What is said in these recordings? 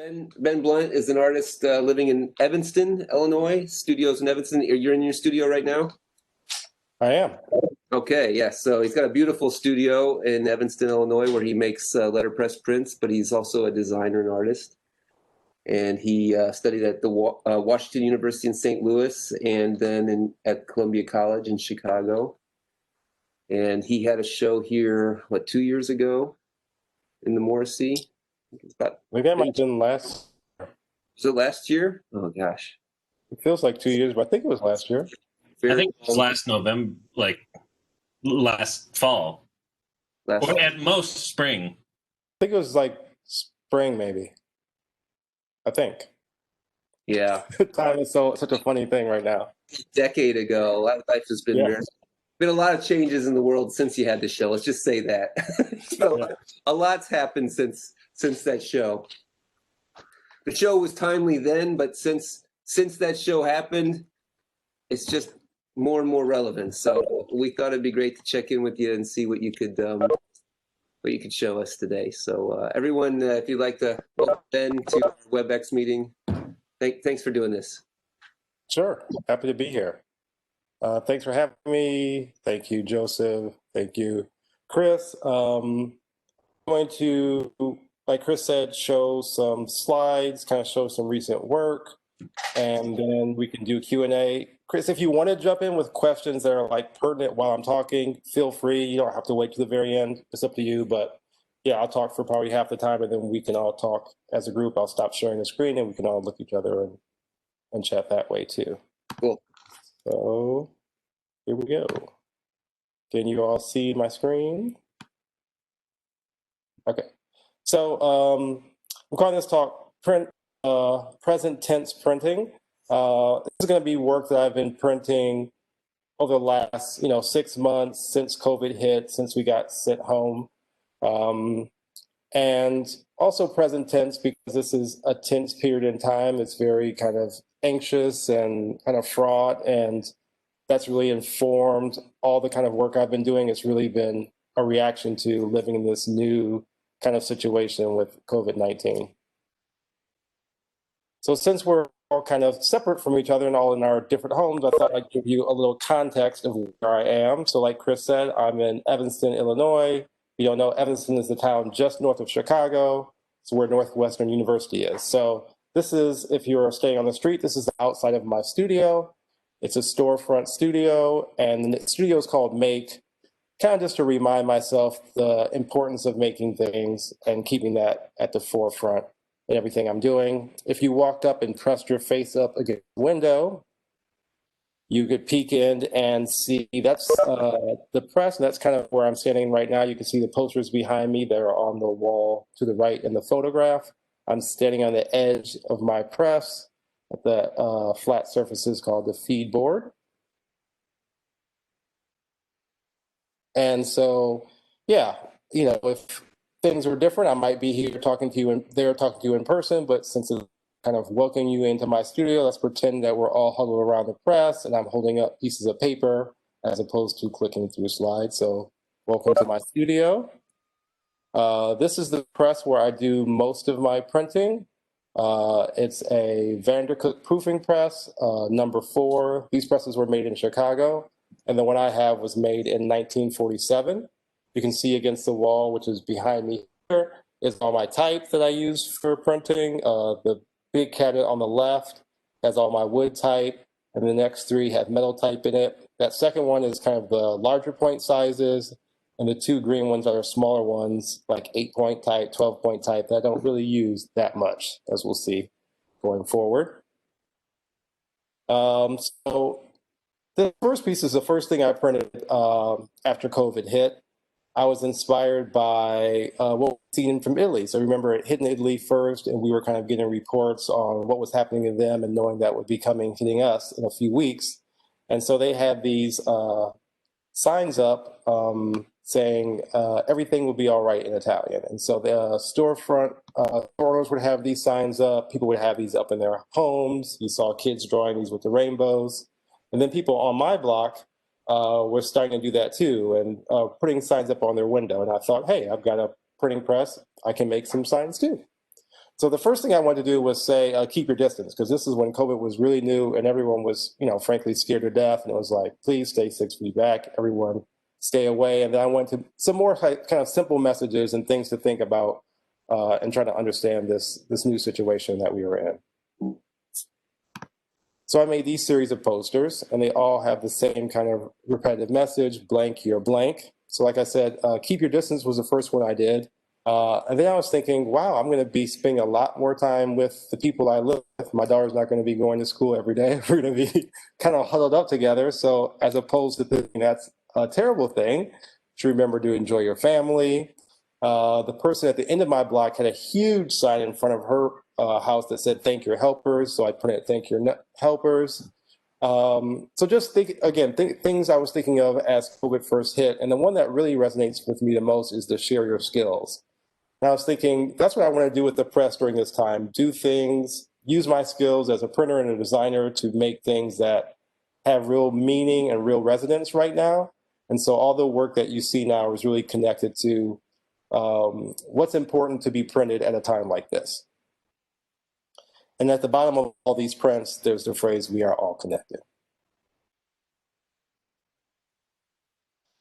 Ben Blount is an artist living in Evanston, Illinois. Studios in Evanston. You're in your studio right now? I am. Okay, yes. So he's got a beautiful studio in Evanston, Illinois, where he makes letterpress prints, but he's also a designer and artist. And he studied at the Washington University in St. Louis, and then at Columbia College in Chicago. And he had a show here, 2 years ago in the Morrissey? Maybe that might have been last. Was it last year? Oh, gosh. It feels like 2 years, but I think it was last year. I think it was last November, like last fall. Or at most spring. I think it was like spring, maybe. I think. Yeah. Time is such a funny thing right now. A decade ago. Life has been been a lot of changes in the world since you had the show. Let's just say that. A lot's happened since that show. The show was timely then, but since that show happened, it's just more and more relevant. So we thought it'd be great to check in with you and see what you could show us today. So everyone, if you'd like to welcome Ben to our WebEx meeting, thanks for doing this. Sure, happy to be here. Thanks for having me. Thank you, Joseph. Thank you, Chris. I'm going to, like Chris said, show some slides, kind of show some recent work, and then we can do Q&A. Chris, if you want to jump in with questions that are like pertinent while I'm talking, feel free. You don't have to wait to the very end. It's up to you. But yeah, I'll talk for probably half the time, and then we can all talk as a group. I'll stop sharing the screen, and we can all look at each other and chat that way too. Cool. So here we go. Can you all see my screen? Okay. So I'm calling this talk present tense printing. This is going to be work that I've been printing over the last 6 months since COVID hit, since we got sent home. And also present tense because this is a tense period in time. It's very kind of anxious and kind of fraught, and that's really informed all the kind of work I've been doing. It's really been a reaction to living in this new kind of situation with COVID-19. So since we're all kind of separate from each other and all in our different homes, I thought I'd give you a little context of where I am. So like Chris said, I'm in Evanston, Illinois. If you don't know, Evanston is the town just north of Chicago. It's where Northwestern University is. So this is, if you're staying on the street, this is the outside of my studio. It's a storefront studio, and the studio is called Make, kind of just to remind myself the importance of making things and keeping that at the forefront in everything I'm doing. If you walked up and pressed your face up against the window, you could peek in and see that's the press, and that's kind of where I'm standing right now. You can see the posters behind me that are on the wall to the right in the photograph. I'm standing on the edge of my press at the flat surfaces called the feed board. And so, yeah, if things were different, I might be here talking to you and there talking to you in person, but since it's kind of welcoming you into my studio, let's pretend that we're all huddled around the press and I'm holding up pieces of paper as opposed to clicking through slides. So welcome to my studio. This is the press where I do most of my printing. It's a Vandercook proofing press, number 4. These presses were made in Chicago, and the one I have was made in 1947. You can see against the wall, which is behind me here, is all my type that I use for printing. The big cabinet on the left has all my wood type, and the next 3 have metal type in it. That second one is kind of the larger point sizes, and the 2 green ones are smaller ones, like 8-point type, 12-point type, that I don't really use that much, as we'll see going forward. So the first piece is the first thing I printed after COVID hit. I was inspired by what we've seen from Italy. So remember, it hit in Italy first, and we were kind of getting reports on what was happening to them and knowing that would be hitting us in a few weeks. And so they had these signs up saying everything will be all right in Italian. And so the storefront owners would have these signs up. People would have these up in their homes. You saw kids drawing these with the rainbows. And then people on my block were starting to do that too, and putting signs up on their window. And I thought, hey, I've got a printing press. I can make some signs too. So the first thing I wanted to do was say, keep your distance, because this is when COVID was really new and everyone was, frankly, scared to death. And it was like, please stay 6 feet back, everyone stay away. And then I went to some more kind of simple messages and things to think about and try to understand this new situation that we were in. So I made these series of posters, and they all have the same kind of repetitive message, blank, you're blank. So like I said, keep your distance was the first one I did. And then I was thinking, wow, I'm going to be spending a lot more time with the people I live with. My daughter's not going to be going to school every day. We're going to be kind of huddled up together. So as opposed to thinking that's a terrible thing, to remember to enjoy your family. The person at the end of my block had a huge sign in front of her house that said, thank your helpers. So I put it, thank your helpers. So just things I was thinking of as COVID first hit. And the one that really resonates with me the most is the share your skills. And I was thinking, that's what I want to do with the press during this time. Do things, use my skills as a printer and a designer to make things that have real meaning and real resonance right now. And so all the work that you see now is really connected to what's important to be printed at a time like this. And at the bottom of all these prints, there's the phrase, we are all connected.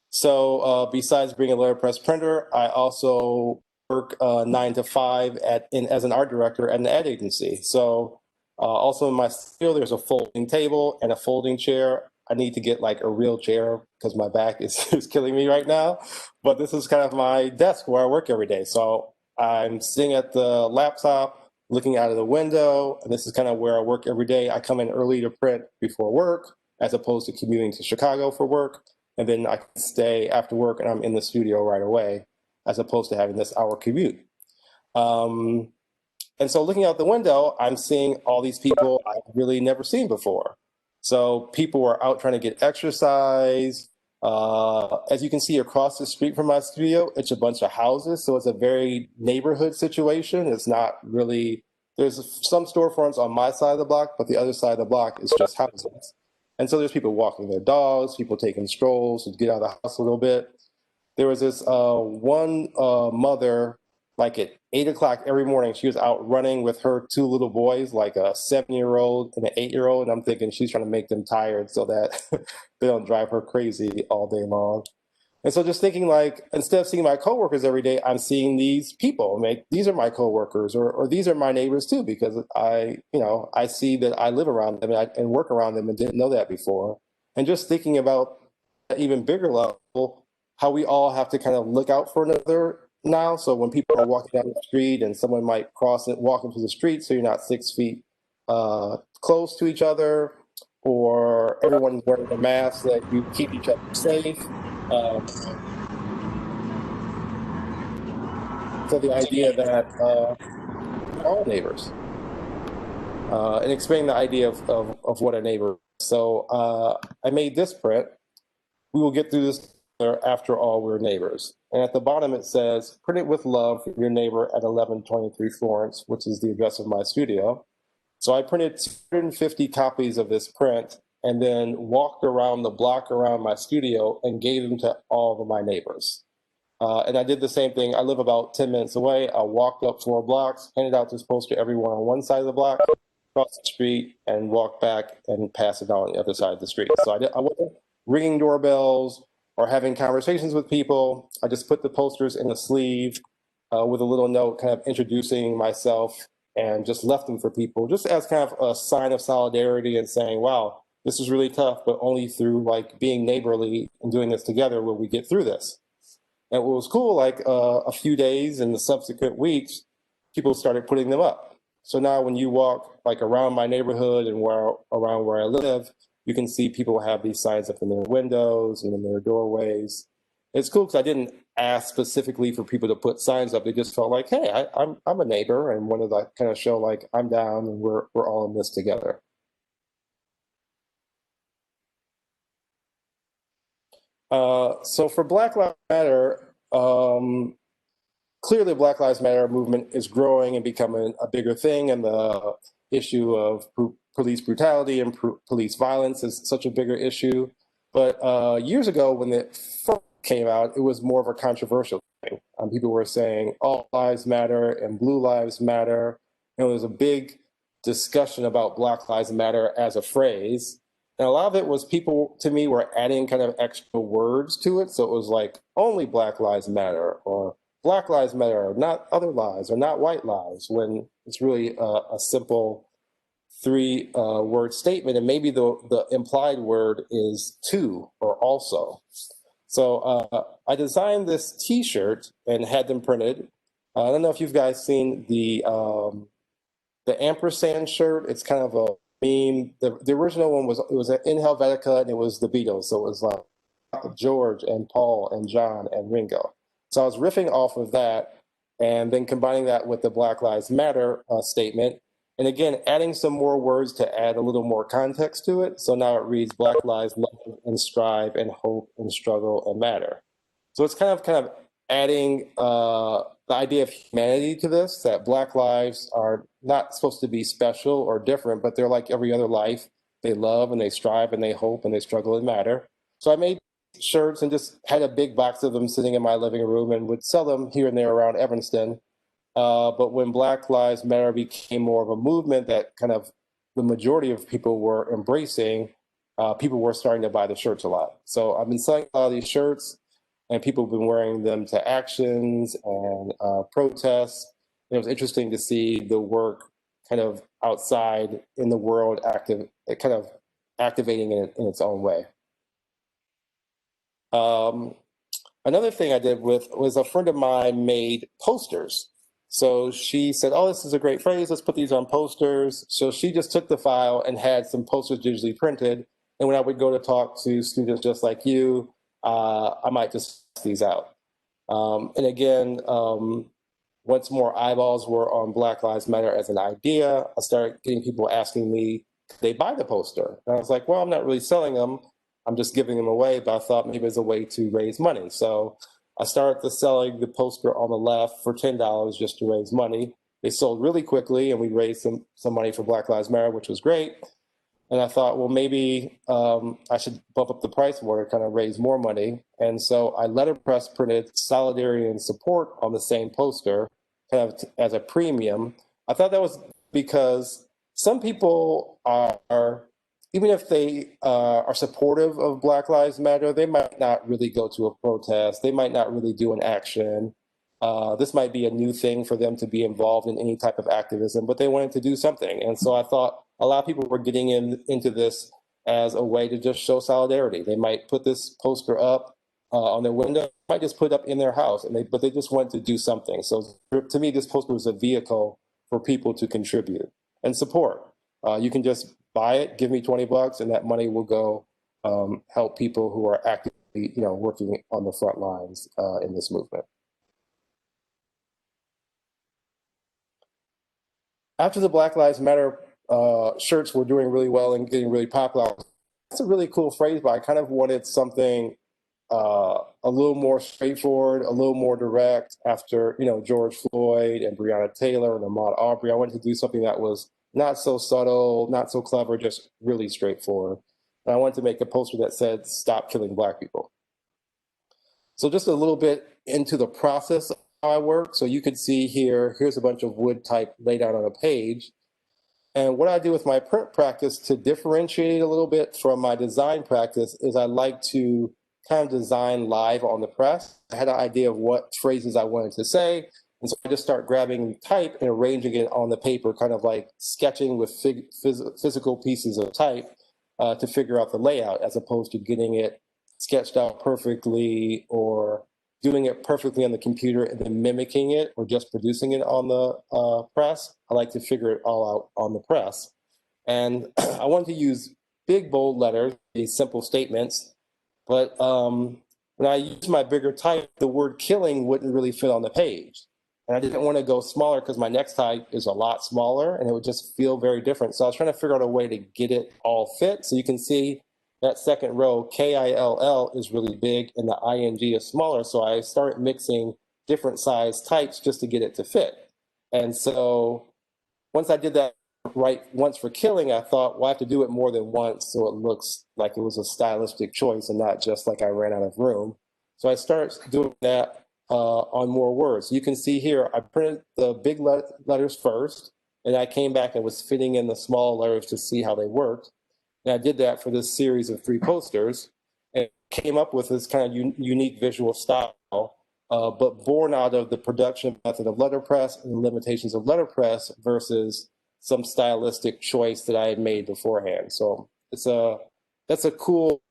So besides being a letterpress printer, I also work 9 to 5 as an art director at an ad agency. So also in my studio, there's a folding table and a folding chair. I need to get like a real chair because my back is killing me right now. But this is kind of my desk where I work every day. So I'm sitting at the laptop, looking out of the window, and this is kind of where I work every day. I come in early to print before work, as opposed to commuting to Chicago for work. And then I can stay after work and I'm in the studio right away, as opposed to having this hour commute. And so looking out the window, I'm seeing all these people I've really never seen before. So people are out trying to get exercise. As you can see across the street from my studio, it's a bunch of houses. So it's a very neighborhood situation. It's not really, there's some storefronts on my side of the block, but the other side of the block is just houses. And so there's people walking their dogs, people taking strolls to get out of the house a little bit. There was this one mother, like at 8 o'clock every morning, she was out running with her 2 little boys, like a 7-year-old and an 8-year-old. And I'm thinking she's trying to make them tired so that they don't drive her crazy all day long. And so just thinking like, instead of seeing my coworkers every day, I'm seeing these people. These are my coworkers, or these are my neighbors too, because I see that I live around them and work around them and didn't know that before. And just thinking about an even bigger level, how we all have to kind of look out for another now. So when people are walking down the street and someone might walk into the street, so you're not 6 feet close to each other, or everyone's wearing a mask, that you keep each other safe. So the idea that we're all neighbors, and explaining the idea of what a neighbor is. So I made this print. We will get through this after all, we're neighbors. And at the bottom it says, print it with love from your neighbor at 1123 Florence, which is the address of my studio. So I printed 250 copies of this print and then walked around the block around my studio and gave them to all of my neighbors. And I did the same thing. I live about 10 minutes away. I walked up 4 blocks, handed out this poster to everyone on one side of the block, across the street, and walked back and passed it on the other side of the street. So I wasn't ringing doorbells or having conversations with people. I just put the posters in a sleeve with a little note kind of introducing myself, and just left them for people, just as kind of a sign of solidarity and saying, wow, this is really tough, but only through like being neighborly and doing this together will we get through this. And what was cool, like a few days in the subsequent weeks, people started putting them up. So now when you walk like around my neighborhood and around where I live, you can see people have these signs up in their windows and in their doorways. It's cool because I didn't ask specifically for people to put signs up. They just felt like, hey, I'm a neighbor, and wanted to kind of show like I'm down and we're all in this together. So for Black Lives Matter, clearly Black Lives Matter movement is growing and becoming a bigger thing, and the issue of police brutality and police violence is such a bigger issue. But years ago, when it first came out, it was more of a controversial thing. People were saying all lives matter and blue lives matter. and it was a big discussion about Black Lives Matter as a phrase. And a lot of it was people, to me, were adding kind of extra words to it. So it was like only Black Lives Matter, or Black Lives Matter, or not other lives, or not white lives, when it's really a simple three-word statement. And maybe the implied word is to or also. So I designed this T-shirt and had them printed. I don't know if you guys seen the ampersand shirt. It's kind of a meme. The original one was in Helvetica, and it was the Beatles. So it was like George and Paul and John and Ringo. So I was riffing off of that, and then combining that with the Black Lives Matter statement. And again, adding some more words to add a little more context to it. So now it reads Black Lives Love and Strive and Hope and Struggle and Matter. So it's kind of adding the idea of humanity to this, that Black lives are not supposed to be special or different, but they're like every other life. They love and they strive and they hope and they struggle and matter. So I made shirts and just had a big box of them sitting in my living room and would sell them here and there around Evanston. But when Black Lives Matter became more of a movement that kind of the majority of people were embracing, people were starting to buy the shirts a lot. So I've been selling a lot of these shirts, and people have been wearing them to actions and protests. And it was interesting to see the work kind of outside in the world, kind of activating it in its own way. Another thing I did was a friend of mine made posters. So she said, oh, this is a great phrase. Let's put these on posters. So she just took the file and had some posters digitally printed. And when I would go to talk to students just like you, I might just test these out. And again, once more eyeballs were on Black Lives Matter as an idea, I started getting people asking me, could they buy the poster? And I was like, well, I'm not really selling them. I'm just giving them away, but I thought maybe it's a way to raise money. So I started selling the poster on the left for $10 just to raise money. They sold really quickly, and we raised some money for Black Lives Matter, which was great. And I thought, well, maybe I should bump up the price more to kind of raise more money. And so I letterpress printed solidarity and support on the same poster, kind of as a premium. I thought that was because some people are, even if they are supportive of Black Lives Matter, they might not really go to a protest. They might not really do an action. This might be a new thing for them to be involved in any type of activism, but they wanted to do something. And so I thought a lot of people were getting into this as a way to just show solidarity. They might put this poster up on their window, might just put it up in their house, but they just wanted to do something. So to me, this poster was a vehicle for people to contribute and support. You can just buy it, give me $20, and that money will go help people who are actively, working on the front lines in this movement. After the Black Lives Matter shirts were doing really well and getting really popular, that's a really cool phrase, but I kind of wanted something a little more straightforward, a little more direct. After George Floyd and Breonna Taylor and Ahmaud Arbery, I wanted to do something that was not so subtle, not so clever, just really straightforward. And I wanted to make a poster that said, "Stop killing Black people." So just a little bit into the process of how I work. So you could see here's a bunch of wood type laid out on a page. And what I do with my print practice to differentiate a little bit from my design practice is I like to kind of design live on the press. I had an idea of what phrases I wanted to say. And so I just start grabbing type and arranging it on the paper, kind of like sketching with physical pieces of type to figure out the layout, as opposed to getting it sketched out perfectly or doing it perfectly on the computer and then mimicking it or just producing it on the press. I like to figure it all out on the press. And I wanted to use big, bold letters, these simple statements. But when I used my bigger type, the word killing wouldn't really fit on the page. And I didn't want to go smaller because my next type is a lot smaller and it would just feel very different. So I was trying to figure out a way to get it all fit. So you can see that second row, KILL, is really big and the ING is smaller. So I started mixing different size types just to get it to fit. And so once I did that right once for killing, I thought, well, I have to do it more than once so it looks like it was a stylistic choice and not just like I ran out of room. So I started doing that on more words. You can see here, I printed the big letters first, And I came back and was fitting in the small letters to see how they worked. And I did that for this series of 3 posters and came up with this kind of unique visual style, but born out of the production method of letterpress and the limitations of letterpress versus some stylistic choice that I had made beforehand. So that's a cool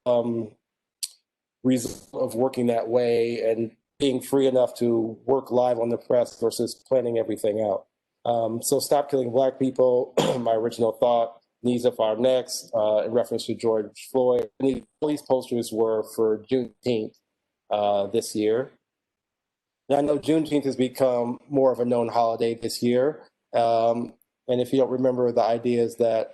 result of working that way and being free enough to work live on the press versus planning everything out. So Stop Killing Black People, my original thought, Knees Up Our Necks, in reference to George Floyd. All these posters were for Juneteenth this year. Now, I know Juneteenth has become more of a known holiday this year. And if you don't remember, the idea is that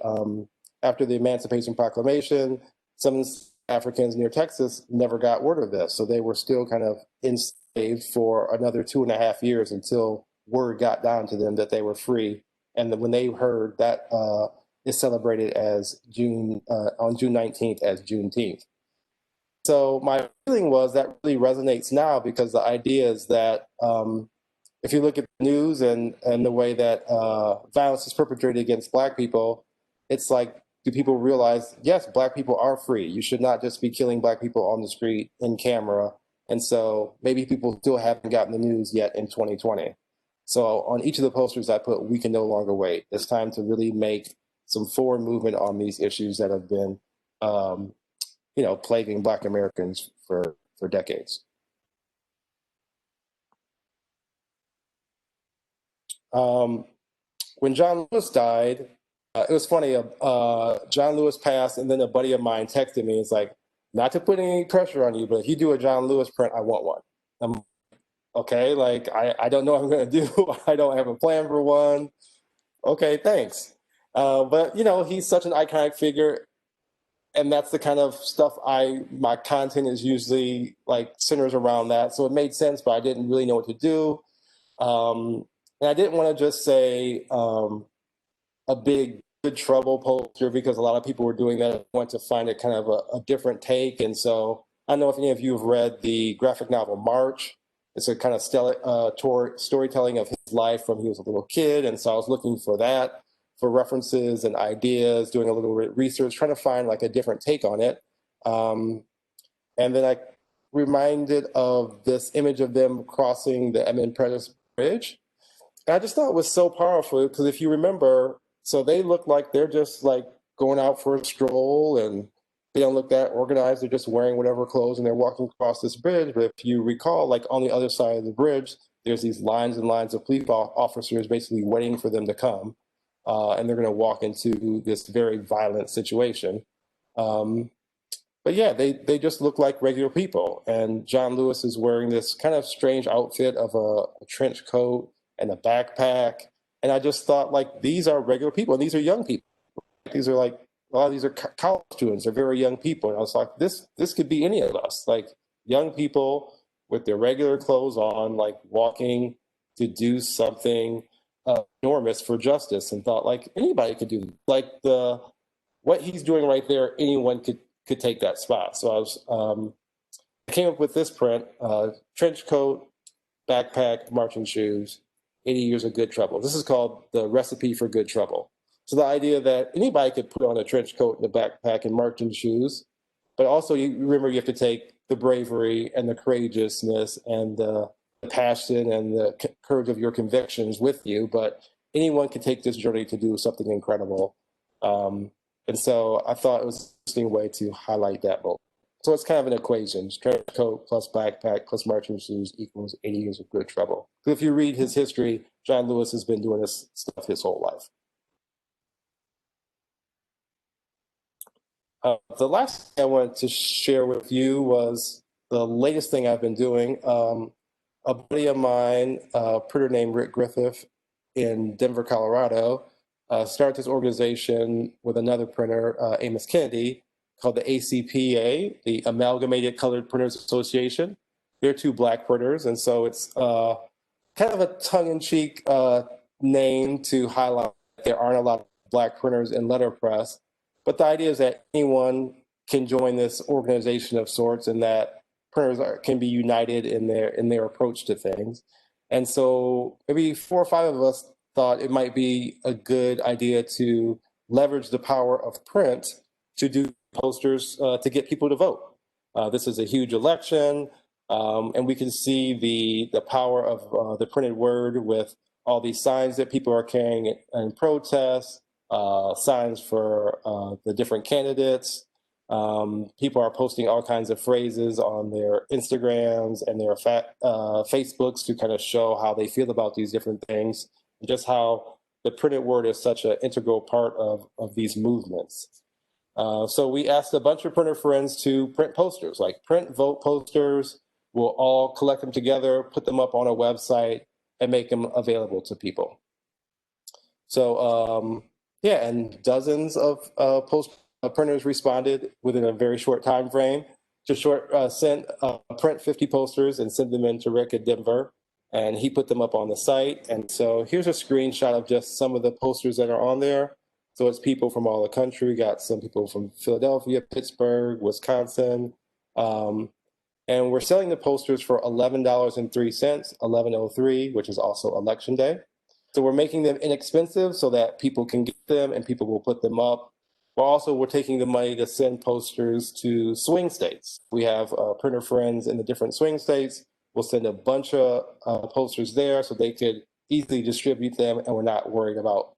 after the Emancipation Proclamation, some Africans near Texas never got word of this. So they were still kind of enslaved for another 2.5 years until word got down to them that they were free. And then when they heard that, is celebrated as on June 19th as Juneteenth. So my feeling was that really resonates now because the idea is that if you look at the news and the way that violence is perpetrated against Black people, it's like, do people realize, yes, Black people are free. You should not just be killing Black people on the street in camera. And so maybe people still haven't gotten the news yet in 2020. So on each of the posters I put, we can no longer wait. It's time to really make some forward movement on these issues that have been, plaguing Black Americans for decades. When John Lewis died, it was funny. John Lewis passed, and then a buddy of mine texted me. It's like, not to put any pressure on you, but if you do a John Lewis print, I want one. I'm okay. Like, I don't know what I'm going to do. I don't have a plan for one. Okay, thanks. But he's such an iconic figure, and that's the kind of stuff my content is usually like centers around that. So it made sense, but I didn't really know what to do. And I didn't want to just say a big Good Trouble poster because a lot of people were doing that. I wanted to find it kind of a different take. And so I don't know if any of you have read the graphic novel March. It's a kind of storytelling of his life from he was a little kid. And so I was looking for that, for references and ideas, doing a little research, trying to find like a different take on it. And then I reminded of this image of them crossing the Edmund Pettus Bridge. And I just thought it was so powerful because if you remember, so they look like they're just like going out for a stroll and they don't look that organized. They're just wearing whatever clothes and they're walking across this bridge. But if you recall, like on the other side of the bridge, there's these lines and lines of police officers basically waiting for them to come. And they're going to walk into this very violent situation. But yeah, they just look like regular people. And John Lewis is wearing this kind of strange outfit of a trench coat and a backpack. And I just thought, like, these are regular people. And these are young people. These are like, a lot of these are college students. They're very young people. And I was like, this could be any of us. Like, young people with their regular clothes on, like, walking to do something enormous for justice, and thought, like, anybody could do, like, what he's doing right there, anyone could take that spot. So I came up with this print, trench coat, backpack, marching shoes, 80 years of good trouble. This is called the recipe for good trouble. So the idea that anybody could put on a trench coat and a backpack and marching shoes, but also you remember you have to take the bravery and the courageousness and the passion and the courage of your convictions with you, but anyone can take this journey to do something incredible. And so I thought it was an interesting way to highlight that moment. So it's kind of an equation. Trench coat plus backpack plus marching shoes equals 80 years of good trouble. If you read his history, John Lewis has been doing this stuff his whole life. The last thing I wanted to share with you was the latest thing I've been doing. A buddy of mine, a printer named Rick Griffith in Denver, Colorado, started this organization with another printer, Amos Kennedy, called the ACPA, the Amalgamated Colored Printers Association. They're 2 Black printers, and so it's kind of a tongue-in-cheek name to highlight that there aren't a lot of Black printers in letterpress. But the idea is that anyone can join this organization of sorts, and that printers can be united in their approach to things. And so maybe 4 or 5 of us thought it might be a good idea to leverage the power of print to do posters to get people to vote. This is a huge election, and we can see the power of the printed word with all these signs that people are carrying in protests, signs for the different candidates. People are posting all kinds of phrases on their Instagrams and their Facebooks to kind of show how they feel about these different things, and just how the printed word is such an integral part of these movements. So we asked a bunch of printer friends to print posters, like print vote posters. We'll all collect them together, put them up on a website, and make them available to people. So yeah, and dozens of printers responded within a very short time frame to print 50 posters and send them in to Rick at Denver, and he put them up on the site. And so here's a screenshot of just some of the posters that are on there. So it's people from all the country. We got some people from Philadelphia, Pittsburgh, Wisconsin. And we're selling the posters for $11.03, $11.03, which is also Election Day. So we're making them inexpensive so that people can get them and people will put them up. But also we're taking the money to send posters to swing states. We have printer friends in the different swing states. We'll send a bunch of posters there so they could easily distribute them, and we're not worried about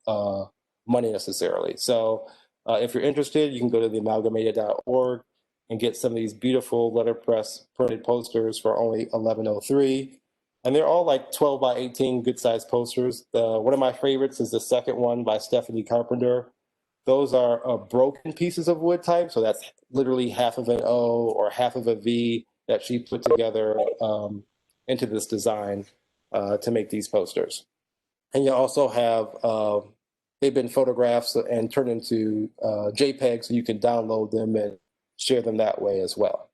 money necessarily. So if you're interested, you can go to theamalgamated.org and get some of these beautiful letterpress printed posters for only $11.03. And they're all like 12 by 18 good sized posters. One of my favorites is the second one by Stephanie Carpenter. Those are broken pieces of wood type. So that's literally half of an O or half of a V that she put together into this design to make these posters. And you also have, they've been photographs and turned into JPEGs, so you can download them and share them that way as well.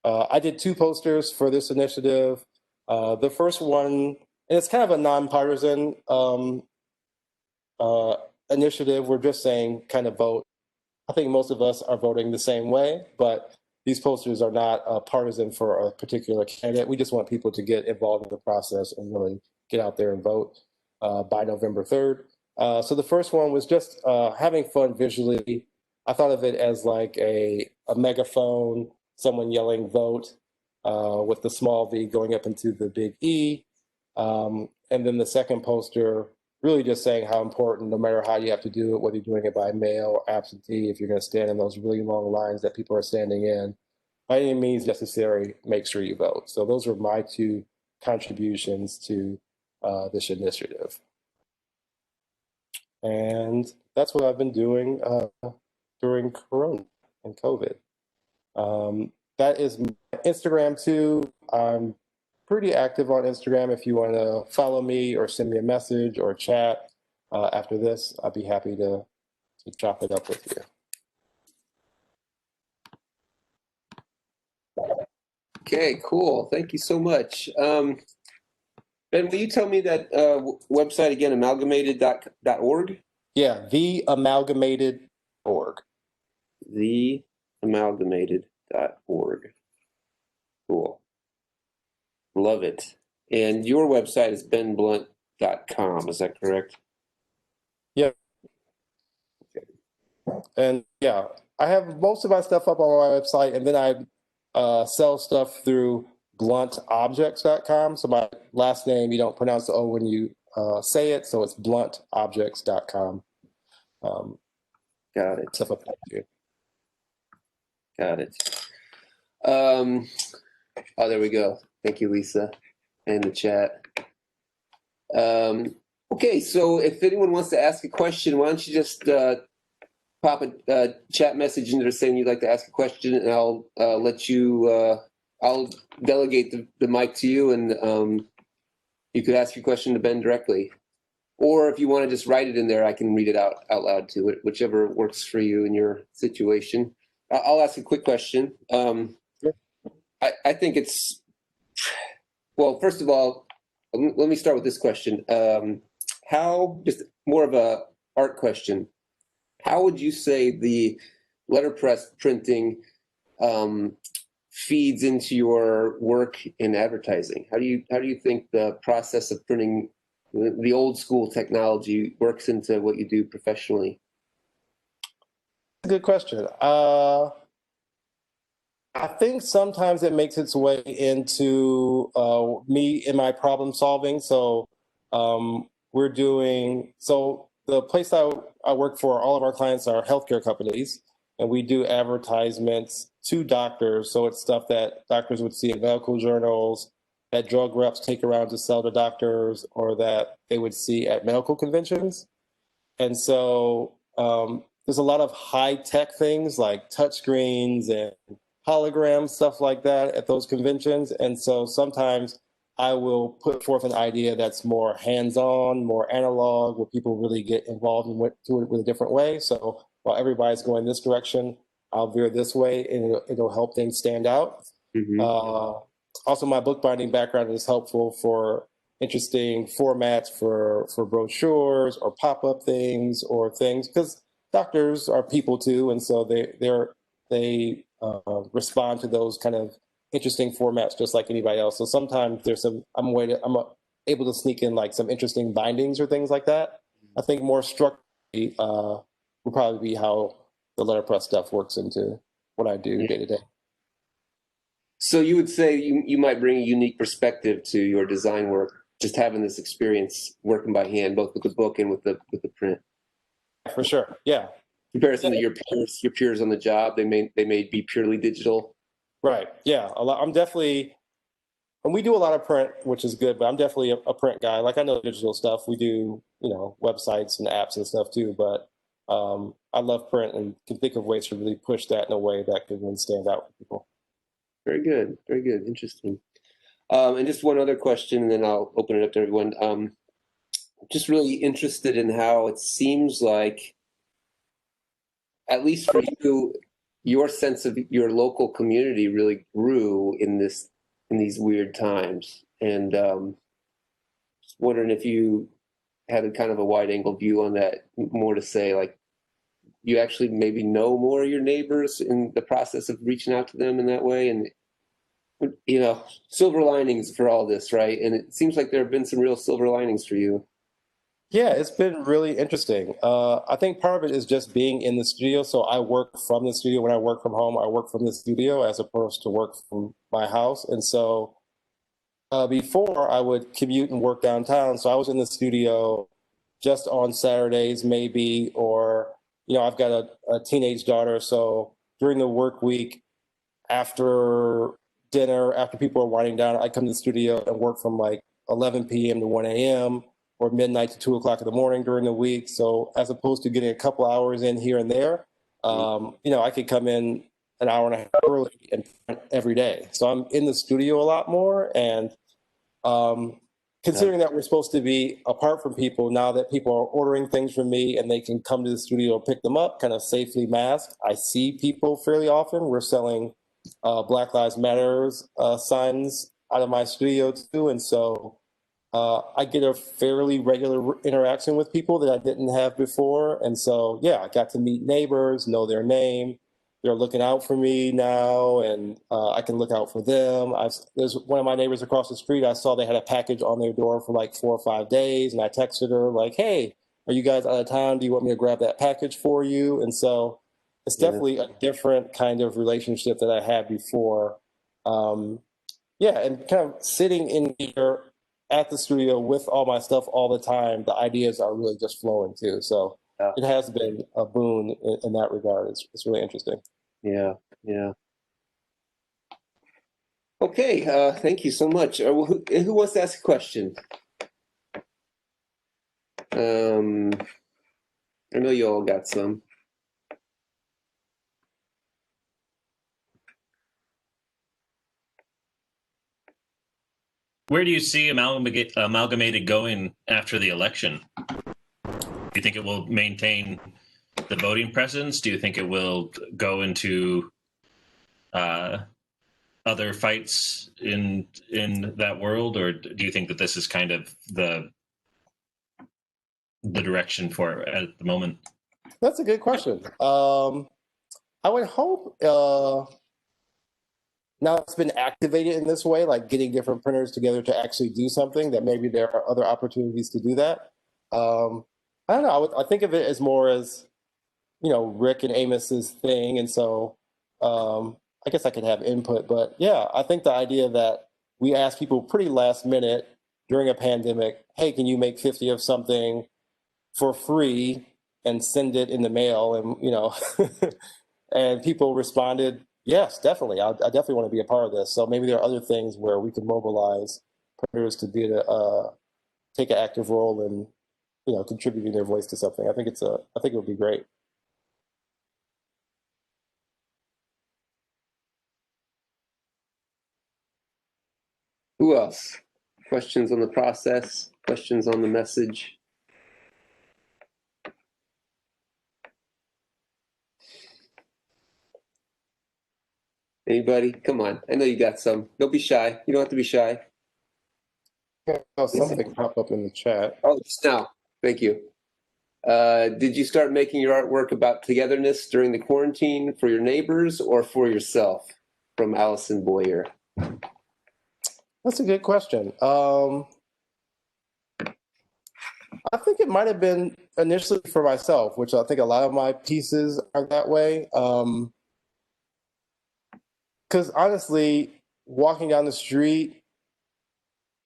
I did 2 posters for this initiative. The first one, and it's kind of a nonpartisan initiative. We're just saying kind of vote. I think most of us are voting the same way, but these posters are not partisan for a particular candidate. We just want people to get involved in the process and really get out there and vote by November 3rd. So the first one was just having fun visually. I thought of it as like a megaphone, someone yelling vote with the small V going up into the big E. And then the second poster really just saying how important, no matter how you have to do it, whether you're doing it by mail or absentee, if you're going to stand in those really long lines that people are standing in, by any means necessary, make sure you vote. So those are my 2 contributions to this initiative. And that's what I've been doing during Corona and COVID. That is my Instagram too. I'm pretty active on Instagram. If you want to follow me or send me a message or chat after this, I'd be happy to chop it up with you. Okay, cool. Thank you so much. Ben, will you tell me that website again, amalgamated.org? Yeah, theamalgamated.org. Theamalgamated.org. Cool. Love it. And your website is benblount.com, is that correct? Yeah. Okay. And yeah, I have most of my stuff up on my website, and then I sell stuff through bluntobjects.com. So my last name, you don't pronounce the O when you say it, so it's bluntobjects.com. Got it. Stuff up there. Got it. Oh, there we go. Thank you, Lisa, in the chat. Okay, so if anyone wants to ask a question, why don't you just pop a chat message in there saying you'd like to ask a question, and I'll let you. I'll delegate the mic to you, and you could ask your question to Ben directly. Or if you want to just write it in there, I can read it out loud to it, whichever works for you in your situation. I'll ask a quick question. I think it's, well, first of all, let me start with this question. How, just more of a art question, how would you say the letterpress printing feeds into your work in advertising? How do you think the process of printing the old school technology works into what you do professionally? Good question. I think sometimes it makes its way into me and my problem solving. So the place I work for, all of our clients are healthcare companies, and we do advertisements to doctors. So it's stuff that doctors would see in medical journals, that drug reps take around to sell to doctors, or that they would see at medical conventions. And so there's a lot of high-tech things like touchscreens and holograms, stuff like that at those conventions. And so sometimes I will put forth an idea that's more hands-on, more analog, where people really get involved and do it with a different way. So while everybody's going this direction, I'll veer this way, and it'll help things stand out. Mm-hmm. Also, my bookbinding background is helpful for interesting formats for brochures or pop-up things or things, because doctors are people too, and so they respond to those kind of interesting formats just like anybody else. So sometimes I'm able to sneak in like some interesting bindings or things like that. I think more structurally will probably be how the letterpress stuff works into what I do day to day. So you would say you might bring a unique perspective to your design work, just having this experience working by hand, both with the book and with the print. For sure, yeah. Comparison to your peers on the job, they may be purely digital. Right. Yeah. I'm definitely, and we do a lot of print, which is good, but I'm definitely a print guy. Like, I know digital stuff. We do, websites and apps and stuff too, but I love print and can think of ways to really push that in a way that can really stand out with people. Very good. Very good. Interesting. And just one other question, and then I'll open it up to everyone. Just really interested in how it seems like, at least for you, your sense of your local community really grew in these weird times. And just wondering if you had a kind of a wide angle view on that, more to say, like, you actually maybe know more of your neighbors in the process of reaching out to them in that way. And, silver linings for all this, right? And it seems like there have been some real silver linings for you. Yeah, it's been really interesting. I think part of it is just being in the studio. So I work from the studio. When I work from home, I work from the studio as opposed to work from my house. And so before, I would commute and work downtown. So I was in the studio just on Saturdays maybe, or, I've got a teenage daughter. So during the work week, after dinner, after people are winding down, I come to the studio and work from like 11 p.m. to 1 a.m. or midnight to 2 o'clock in the morning during the week. So as opposed to getting a couple hours in here and there, I could come in an hour and a half early and print every day. So I'm in the studio a lot more. And considering that we're supposed to be apart from people, now that people are ordering things from me and they can come to the studio, pick them up, kind of safely masked, I see people fairly often. We're selling Black Lives Matters signs out of my studio too. And so I get a fairly regular interaction with people that I didn't have before. And so, yeah, I got to meet neighbors, know their name. They're looking out for me now, and I can look out for them. There's one of my neighbors across the street. I saw they had a package on their door for like 4 or 5 days, and I texted her like, hey, are you guys out of town? Do you want me to grab that package for you? And so it's definitely a different kind of relationship that I had before. And kind of sitting in here at the studio with all my stuff all the time, the ideas are really just flowing too. So it has been a boon in that regard. It's really interesting. Yeah. Okay, thank you so much. Who wants to ask a question? I know you all got some. Where do you see Amalgamated going after the election? Do you think it will maintain the voting presence? Do you think it will go into other fights in that world, or do you think that this is kind of the direction for it at the moment? That's a good question. I would hope now it's been activated in this way, like getting different printers together to actually do something, that maybe there are other opportunities to do that. I don't know. I think of it as more as, Rick and Amos's thing. And so I guess I could have input. But yeah, I think the idea that we ask people pretty last minute during a pandemic, hey, can you make 50 of something for free and send it in the mail? And, and people responded, yes, definitely. I definitely want to be a part of this. So maybe there are other things where we can mobilize printers to take an active role in, contributing their voice to something. I think it would be great. Who else? Questions on the process? Questions on the message? Anybody? Come on. I know you got some. Don't be shy. You don't have to be shy. Oh, something popped up in the chat. Oh, just now. Thank you. Did you start making your artwork about togetherness during the quarantine for your neighbors or for yourself? From Allison Boyer. That's a good question. I think it might have been initially for myself, which I think a lot of my pieces are that way. Because honestly, walking down the street,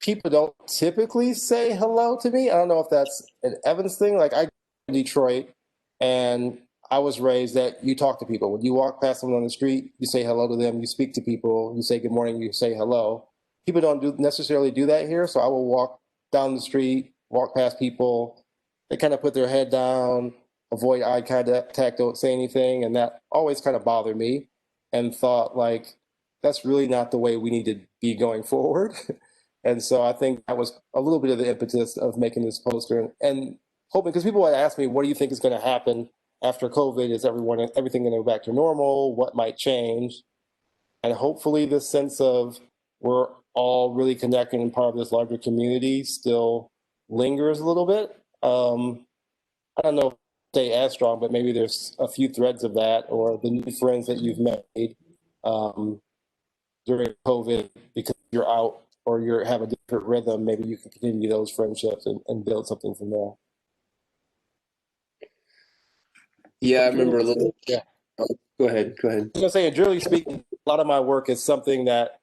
people don't typically say hello to me. I don't know if that's an Evans thing. Like, I grew up in Detroit, and I was raised that you talk to people. When you walk past someone on the street, you say hello to them, you speak to people, you say good morning, you say hello. People don't necessarily do that here, so I will walk down the street, walk past people. They kind of put their head down, avoid eye contact, don't say anything, and that always kind of bothered me, and thought, like, that's really not the way we need to be going forward. And so I think that was a little bit of the impetus of making this poster, and hoping, because people would ask me, what do you think is going to happen after COVID? Is everything going to go back to normal? What might change? And hopefully this sense of we're all really connected and part of this larger community still lingers a little bit. I don't know if stay as strong, but maybe there's a few threads of that, or the new friends that you've made during COVID because you're out or you have a different rhythm. Maybe you can continue those friendships and build something from there. Yeah, I remember a little. Yeah. Oh, go ahead. I was going to say, generally speaking, a lot of my work is something that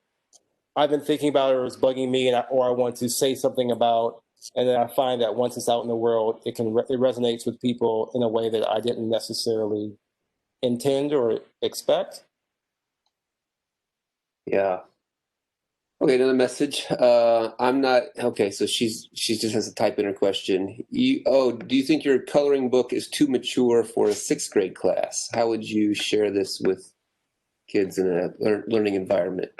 I've been thinking about or is bugging me, or I want to say something about, and then I find that once it's out in the world, it resonates with people in a way that I didn't necessarily intend or expect. Yeah. Okay, another message. I'm not okay. So she just has to type in her question. Do you think your coloring book is too mature for a 6th grade class? How would you share this with kids in a learning environment?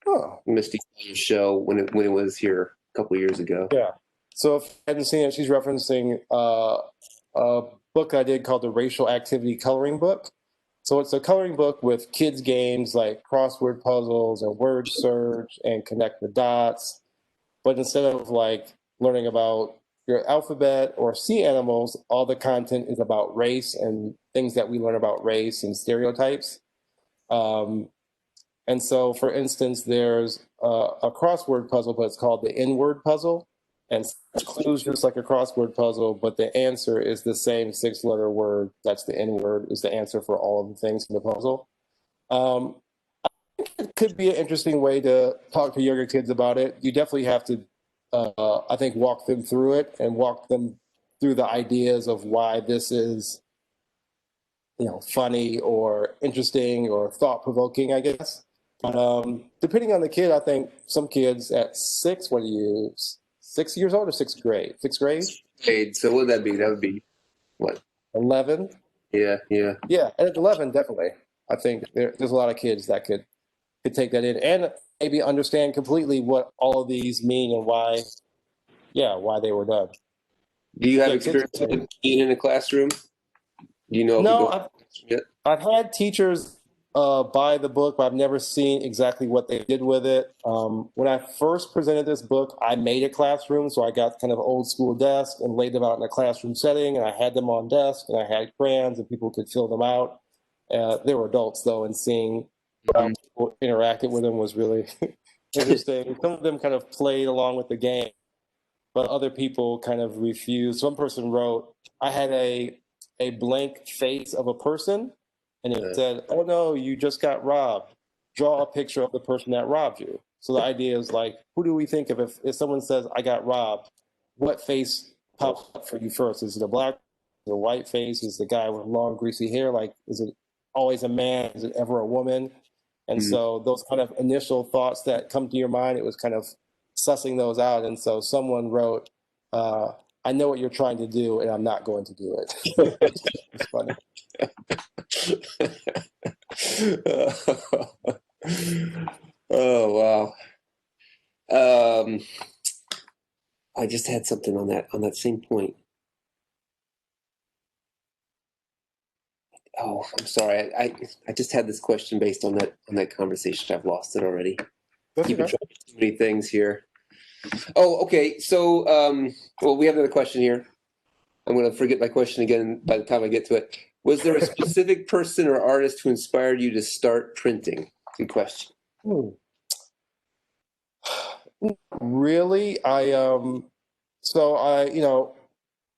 Oh, Misty show when it was here a couple of years ago. yeah. So if you hadn't seen it, she's referencing a book I did called the Racial Activity Coloring Book. So it's a coloring book with kids' games like crossword puzzles and word search and connect the dots. But instead of like learning about your alphabet or sea animals, all the content is about race and things that we learn about race and stereotypes. And so, for instance, there's a crossword puzzle, but it's called the N-word puzzle. And it's clues just like a crossword puzzle, but the answer is the same 6-letter word. That's the N-word, is the answer for all of the things in the puzzle. I think it could be an interesting way to talk to younger kids about it. You definitely have to, I think, walk them through it and walk them through the ideas of why this is, funny or interesting or thought-provoking, I guess. But depending on the kid, I think some kids at 6, 6 years old or 6th grade? 6th grade? So what would that be? That would be what? 11? Yeah. Yeah, and at 11, definitely. I think there's a lot of kids that could take that in and maybe understand completely what all of these mean and why they were done. Do you have experience with being in a classroom? Do you know? No, I've had teachers buy the book, but I've never seen exactly what they did with it. When I first presented this book, I made a classroom, so I got kind of old school desk and laid them out in a classroom setting, and I had them on desk, and I had crayons, and people could fill them out. They were adults, though, and seeing how people interacted with him was really interesting. Some of them kind of played along with the game, but other people kind of refused. One person wrote, I had a blank face of a person, and it said, oh no, you just got robbed. Draw a picture of the person that robbed you. So the idea is like, who do we think of if someone says, I got robbed, what face pops up for you first? Is it a black, the white face? Is the guy with long greasy hair? Like, is it always a man? Is it ever a woman? And so those kind of initial thoughts that come to your mind, it was kind of sussing those out. And so someone wrote, I know what you're trying to do, and I'm not going to do it. It's funny. Oh wow. I just had something on that same point. Oh, I'm sorry. I just had this question based on that conversation. I've lost it already. Keeping track of too many things here. Oh, okay. So, well, we have another question here. I'm going to forget my question again by the time I get to it. Was there a specific person or artist who inspired you to start printing? Good question. Really, so I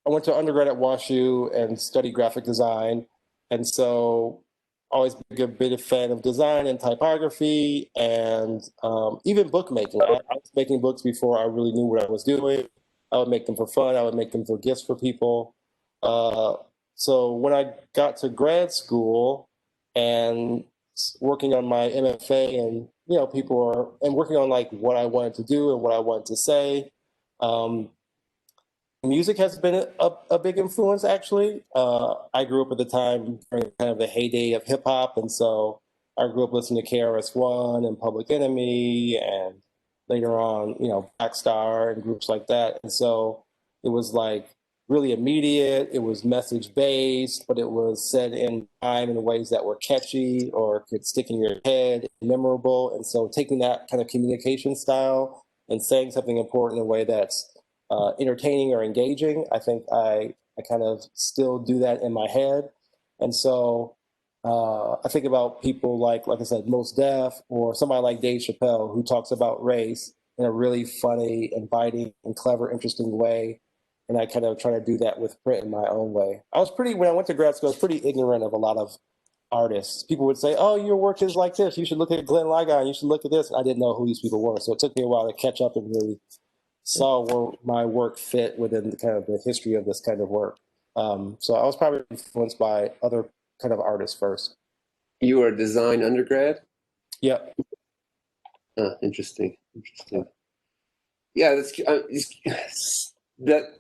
went to undergrad at WashU and studied graphic design, and so always been a bit of fan of design and typography and even bookmaking. I was making books before I really knew what I was doing. I would make them for fun. I would make them for gifts for people. So when I got to grad school and working on my MFA and working on like what I wanted to do and what I wanted to say, music has been a big influence, actually. I grew up at the time during kind of the heyday of hip hop, and so I grew up listening to KRS-One and Public Enemy, and later on, Black Star and groups like that. And so it was like really immediate. It was message based, but it was said in time in ways that were catchy or could stick in your head, memorable. And so taking that kind of communication style and saying something important in a way that's entertaining or engaging, I think I kind of still do that in my head. And so I think about people like I said, Mos Def, or somebody like Dave Chappelle, who talks about race in a really funny, inviting, and clever, interesting way. And I kind of try to do that with print in my own way. When I went to grad school, I was pretty ignorant of a lot of artists. People would say, oh, your work is like this. You should look at Glenn Ligon. You should look at this. And I didn't know who these people were. So it took me a while to catch up and really saw where my work fit within the kind of the history of this kind of work. So I was probably influenced by other kind of artists first. You were a design undergrad? Yep. Interesting. Yeah,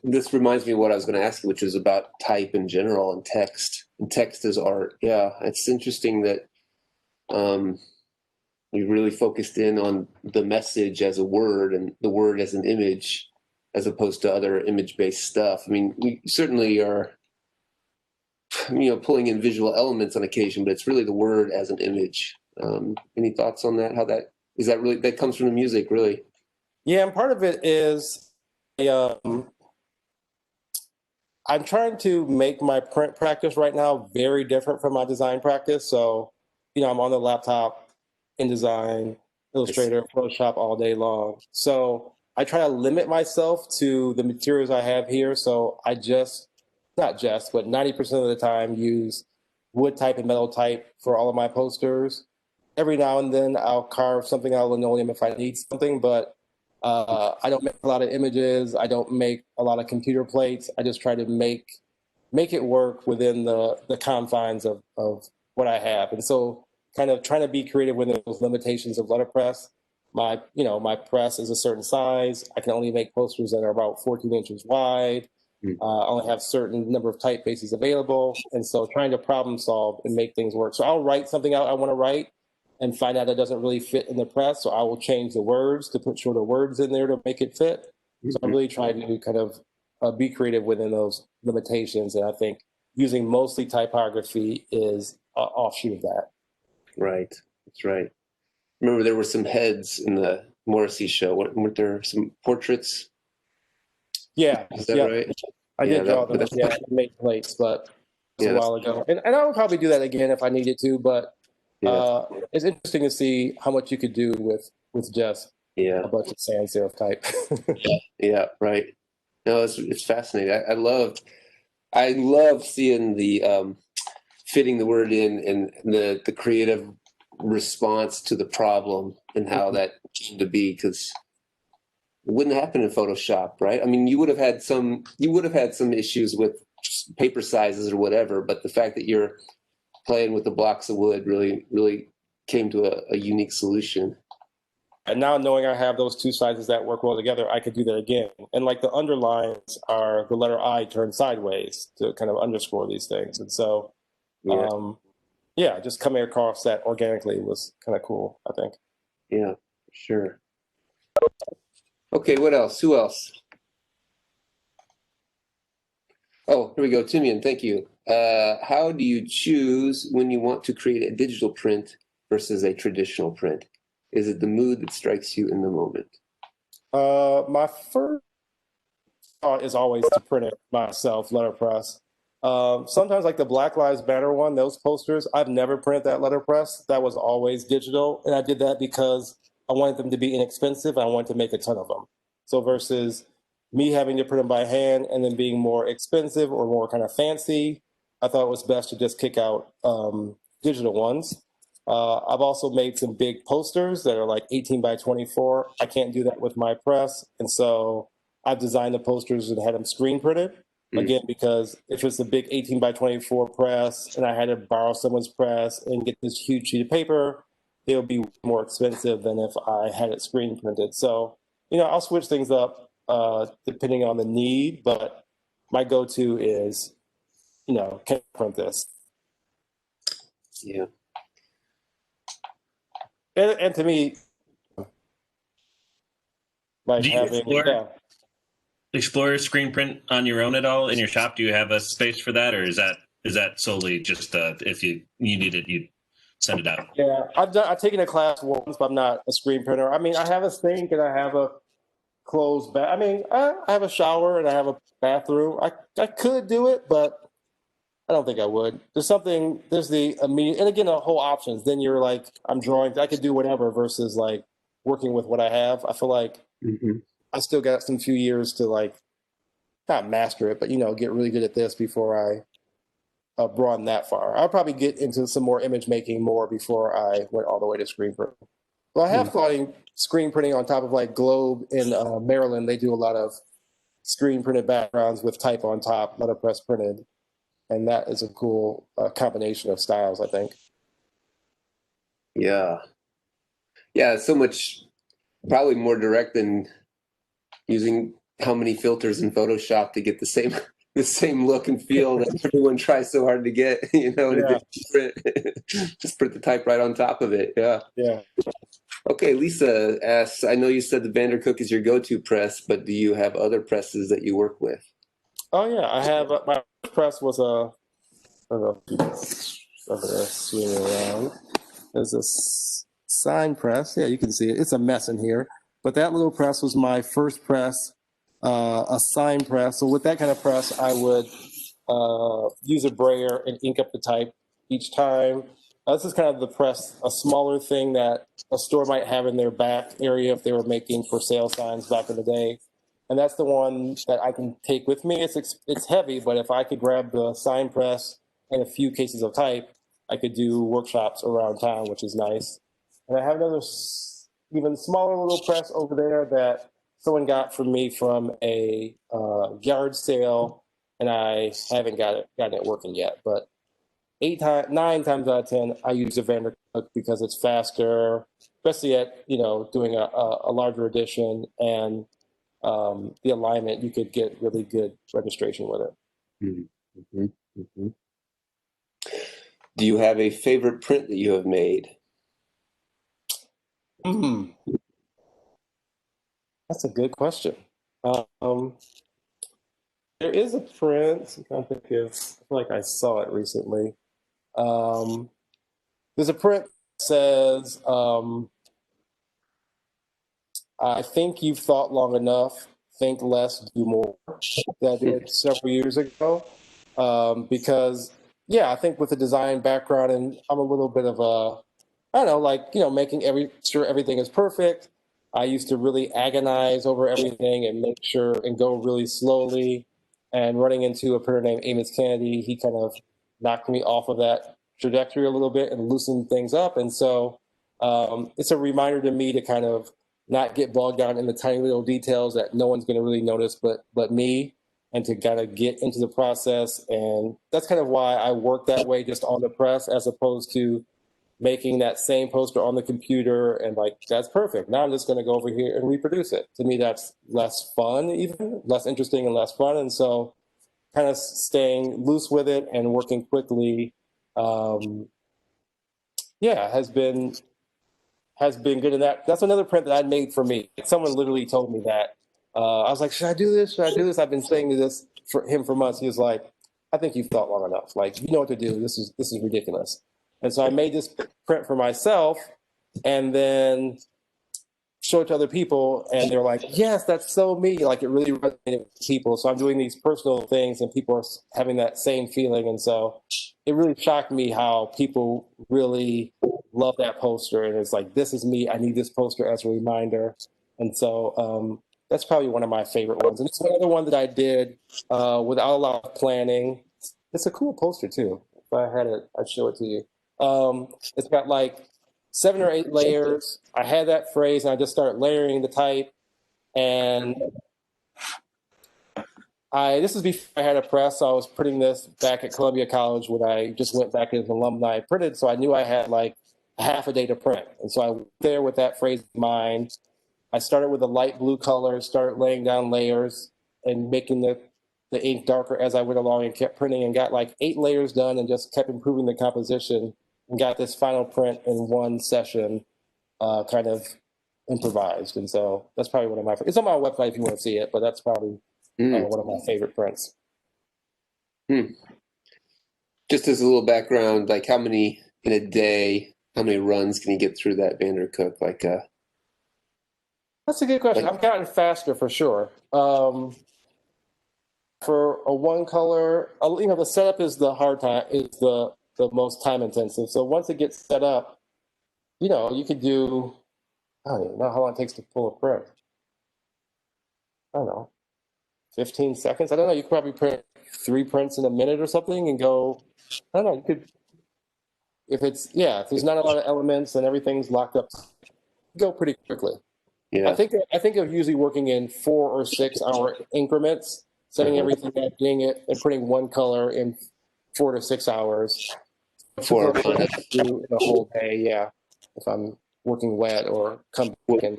this reminds me of what I was going to ask you, which is about type in general and text. And text as art. Yeah, it's interesting that we really focused in on the message as a word and the word as an image, as opposed to other image-based stuff. I mean, we certainly are, pulling in visual elements on occasion, but it's really the word as an image. Any thoughts on that? How that is that really that comes from the music, really? Yeah, and part of it is I'm trying to make my print practice right now very different from my design practice. So, I'm on the laptop, InDesign, Illustrator, Photoshop all day long. So I try to limit myself to the materials I have here. So I not just, but 90% of the time use wood type and metal type for all of my posters. Every now and then I'll carve something out of linoleum if I need something, but I don't make a lot of images. I don't make a lot of computer plates. I just try to make it work within the confines of what I have. And so kind of trying to be creative within those limitations of letterpress. My press is a certain size. I can only make posters that are about 14 inches wide. I only have a certain number of typefaces available. And so trying to problem solve and make things work. So I'll write something out I want to write and find out it doesn't really fit in the press. So I will change the words to put shorter words in there to make it fit. So I really try to kind of be creative within those limitations. And I think using mostly typography is an offshoot of that. Right. That's right. Remember, there were some heads in the Morrissey show. Weren't there some portraits? Yeah. Is that right? I did draw them. Yeah, I made plates, but it was a while ago. And I would probably do that again if I needed to, but It's interesting to see how much you could do with just a bunch of sans serif type. Yeah, right. No, it's fascinating. I love seeing the fitting the word in and the creative response to the problem and how that came to be, because it wouldn't happen in Photoshop, right? I mean, you would have had some issues with paper sizes or whatever, but the fact that you're playing with the blocks of wood really came to a unique solution. And now knowing I have those two sizes that work well together, I could do that again. And like the underlines are the letter I turned sideways to kind of underscore these things. And so, just coming across that organically was kind of cool, I think. Yeah, sure. Okay, what else? Who else? Oh, here we go. Timian, thank you. How do you choose when you want to create a digital print versus a traditional print? Is it the mood that strikes you in the moment? My first thought is always to print it myself, letterpress. Sometimes like the Black Lives Matter one, those posters, I've never printed that letterpress. That was always digital. And I did that because I wanted them to be inexpensive. I wanted to make a ton of them. So versus me having to print them by hand and then being more expensive or more kind of fancy, I thought it was best to just kick out digital ones. I've also made some big posters that are like 18 by 24. I can't do that with my press. And so I've designed the posters and had them screen printed. Again, because if it's a big 18 by 24 press and I had to borrow someone's press and get this huge sheet of paper, it would be more expensive than if I had it screen printed. So, I'll switch things up depending on the need, but my go-to is, can I print this? Yeah. And to me, like explore screen print on your own at all in your shop? Do you have a space for that, or is that solely just if you need it, you send it out? Yeah, I've taken a class once, but I'm not a screen printer. I mean, I have a sink and I have a closed bath. I mean, I have a shower and I have a bathroom. I could do it, but I don't think I would. There's the immediate, and again, the whole options. Then you're like, I'm drawing, I could do whatever versus like working with what I have. I feel like I still got some few years to like, not master it, but get really good at this before I broaden that far. I'll probably get into some more image making more before I went all the way to screen printing. Well, I have thought screen printing on top of like Globe in Maryland. They do a lot of screen printed backgrounds with type on top, letterpress printed. And that is a cool combination of styles, I think. Yeah. Yeah, so much, probably more direct than using how many filters in Photoshop to get the same look and feel that everyone tries so hard to get, to just print the type right on top of it. Yeah. Yeah. Okay, Lisa asks, I know you said the Vandercook is your go-to press, but do you have other presses that you work with? Oh yeah, I have. My first press was I don't know if you can swing around. There's a sign press. Yeah, you can see it. It's a mess in here, but that little press was my first press, a sign press. So with that kind of press, I would use a brayer and ink up the type each time. This is kind of the press, a smaller thing that a store might have in their back area if they were making for sale signs back in the day. And that's the one that I can take with me. It's heavy, but if I could grab the sign press and a few cases of type, I could do workshops around town, which is nice. And I have another even smaller little press over there that someone got from me from a yard sale, and I haven't gotten it working yet. But 9 times out of 10, I use a Vandercook because it's faster, especially at doing a larger edition, and the alignment, you could get really good registration with it. Mm-hmm. Mm-hmm. Do you have a favorite print that you have made? That's a good question. There is a print. I'm trying to think I feel like I saw it recently. There's a print that says, I think you've thought long enough, think less, do more, that I did several years ago. Because, I think with a design background, and I'm a little bit of I don't know, like, making sure everything is perfect. I used to really agonize over everything and make sure and go really slowly. And running into a printer named Amos Kennedy, he kind of knocked me off of that trajectory a little bit and loosened things up. And so it's a reminder to me to kind of not get bogged down in the tiny little details that no one's going to really notice but me, and to kind of get into the process. And that's kind of why I work that way, just on the press, as opposed to making that same poster on the computer and like, that's perfect. Now I'm just going to go over here and reproduce it. To me, that's less fun, even less interesting and less fun. And so kind of staying loose with it and working quickly, has been good in that. That's another print that I made for me. Someone literally told me that. I was like, should I do this? Should I do this? I've been saying this for him for months. He was like, I think you've thought long enough. Like, you know what to do. This is ridiculous. And so I made this print for myself and then showed it to other people. And they're like, yes, that's so me. Like, it really resonated with people. So I'm doing these personal things and people are having that same feeling. And so it really shocked me how people really love that poster. And it's like, this is me. I need this poster as a reminder. And so that's probably one of my favorite ones. And it's another one that I did without a lot of planning. It's a cool poster too. If I had it, I'd show it to you. It's got like 7 or 8 layers. I had that phrase and I just started layering the type. And this is before I had a press. So I was printing this back at Columbia College when I just went back as an alumni printed. So I knew I had like a half a day to print. And so I went there with that phrase in mind. I started with a light blue color, started laying down layers and making the ink darker as I went along, and kept printing and got like 8 layers done and just kept improving the composition and got this final print in one session, kind of improvised. And so that's probably one of my, it's on my website if you want to see it, but that's probably one of my favorite prints. Just as a little background, like how many in a day, how many runs can you get through that Vandercook? Like, that's a good question. I've gotten faster for sure. For a one color, the setup is the hard time, is the most time intensive. So once it gets set up, you could do, I don't even know how long it takes to pull a print. I don't know, 15 seconds. I don't know. You could probably print 3 prints in a minute or something and go, I don't know, you could, if there's not a lot of elements and everything's locked up, go pretty quickly. Yeah. I think of usually working in 4 or 6 hour increments, setting everything up, doing it, and putting one color in 4 to 6 hours. 4 or 5. Do the whole day, yeah. If I'm working wet or come back in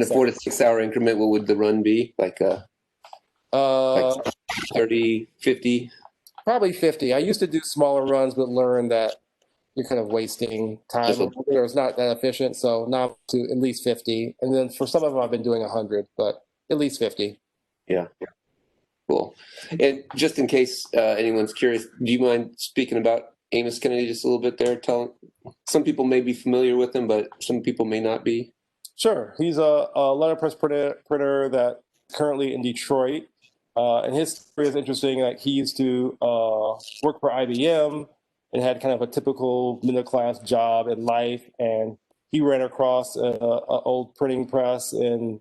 a 4 to 6 hour increment, what would the run be? Like 30, 50? Probably 50. I used to do smaller runs, but learned that you're kind of wasting time. It's not that efficient. So now to at least 50. And then for some of them, I've been doing 100, but at least 50. Yeah. Cool. And just in case anyone's curious, do you mind speaking about Amos Kennedy just a little bit there? Some people may be familiar with him, but some people may not be. Sure. He's a letterpress printer that's currently in Detroit. And his story is interesting. Like, he used to work for IBM and had kind of a typical middle-class job in life. And he ran across an old printing press, and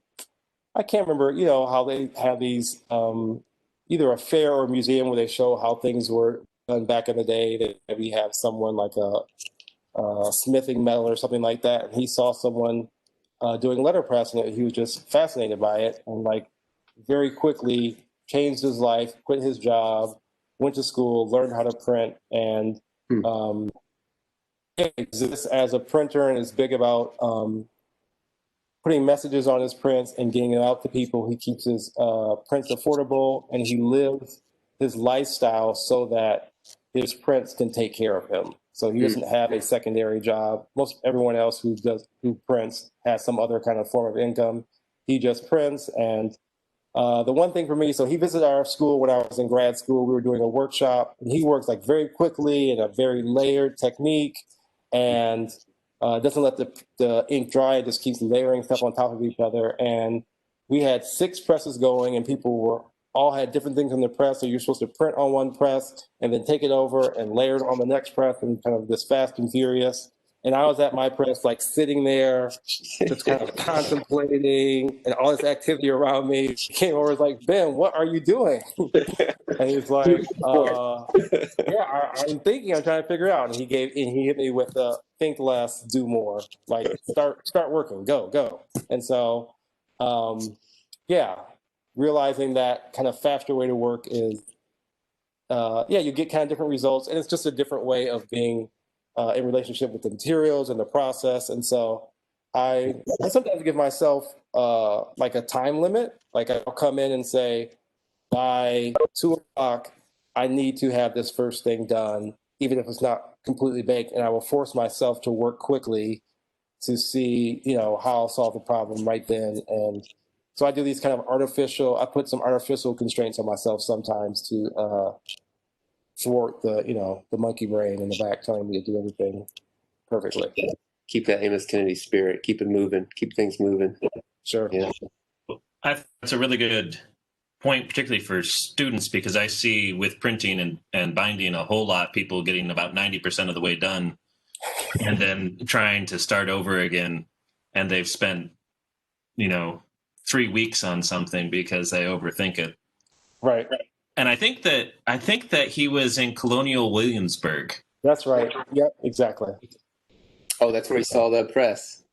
I can't remember, how they have these, either a fair or a museum where they show how things were done back in the day. They maybe have someone like a smithing metal or something like that. And he saw someone doing letterpress, and he was just fascinated by it, and like very quickly changed his life, quit his job, went to school, learned how to print, and exists as a printer and is big about putting messages on his prints and getting it out to people. He keeps his prints affordable, and he lives his lifestyle so that his prints can take care of him. So he doesn't have a secondary job. Most everyone else who prints has some other kind of form of income. He just prints. And the one thing for me, so he visited our school when I was in grad school. We were doing a workshop, and he works like very quickly in a very layered technique, and doesn't let the ink dry. It just keeps layering stuff on top of each other. And we had 6 presses going, and people all had different things on the press. So you're supposed to print on one press and then take it over and layer it on the next press, and kind of this fast and furious. And I was at my press, like sitting there, just kind of contemplating and all this activity around me. He came over, was like, Ben, what are you doing? And he's like, yeah, I'm thinking, I'm trying to figure it out. And he hit me with the think less, do more. Like start working, go. And so, yeah, realizing that kind of faster way to work is, you get kind of different results, and it's just a different way of being in relationship with the materials and the process. And so I sometimes give myself like a time limit. Like I'll come in and say, by 2:00, I need to have this first thing done, even if it's not completely baked. And I will force myself to work quickly to see, how I'll solve the problem right then. And so I do these kind of I put some artificial constraints on myself sometimes to thwart the monkey brain in the back telling me to do everything perfectly. Keep that Amos Kennedy spirit. Keep it moving. Keep things moving. Sure. Yeah. That's a really good point, particularly for students, because I see with printing and binding a whole lot, people getting about 90% of the way done and then trying to start over again. And they've spent, 3 weeks on something because they overthink it. Right. And I think that he was in Colonial Williamsburg. That's right. Yep, exactly. Oh, that's where he saw the press.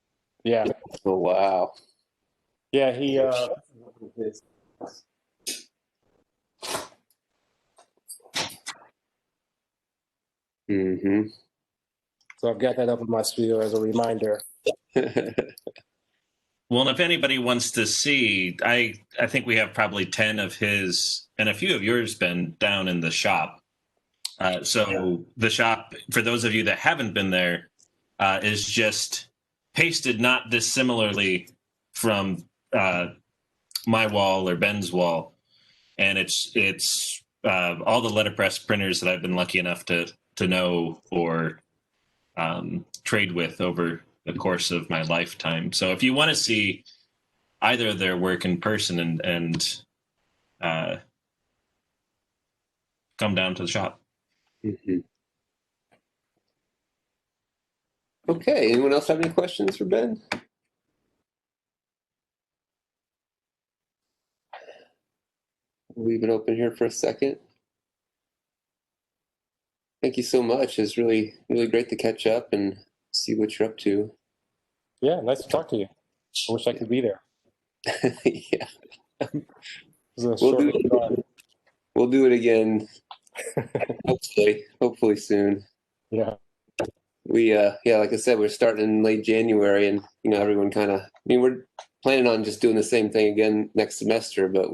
Yeah. Oh, wow. Yeah, he Mm-hmm. so I've got that up in my studio as a reminder. Well, and if anybody wants to see, I think we have probably 10 of his and a few of yours, Ben, down in the shop. The shop, for those of you that haven't been there, is just pasted not dissimilarly from my wall or Ben's wall. And it's all the letterpress printers that I've been lucky enough to know or trade with over the course of my lifetime. So if you want to see either of their work in person and come down to the shop. Mm-hmm. Okay. Anyone else have any questions for Ben? We'll leave it open here for a second. Thank you so much. It's really, really great to catch up and see what you're up to. Yeah, nice to talk to you. I wish I could be there. Yeah. We'll do it again. Hopefully soon. Yeah. We like I said, we're starting in late January, and everyone we're planning on just doing the same thing again next semester, but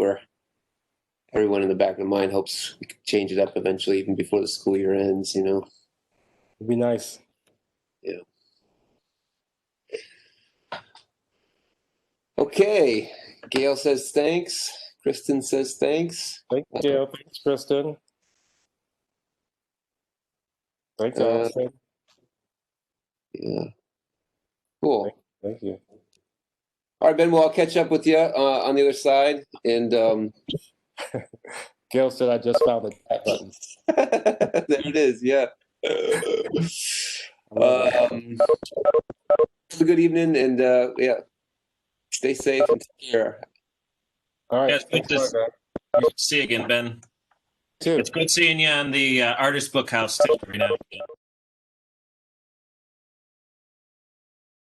everyone in the back of the mind hopes we can change it up eventually, even before the school year ends. It'd be nice. Yeah. Okay. Gail says thanks. Kristen says thanks. Thanks, Gail. Thanks, Kristen. Thanks, Allison. Yeah. Cool. Thank you. All right, Ben. Well, I'll catch up with you on the other side. And Gail said I just found the chat button. there it is. Yeah. Have a good evening, and stay safe and take care. All right. Yeah, it's good to see you again, Ben. Too. It's good seeing you on the Artist Book House too every now and again.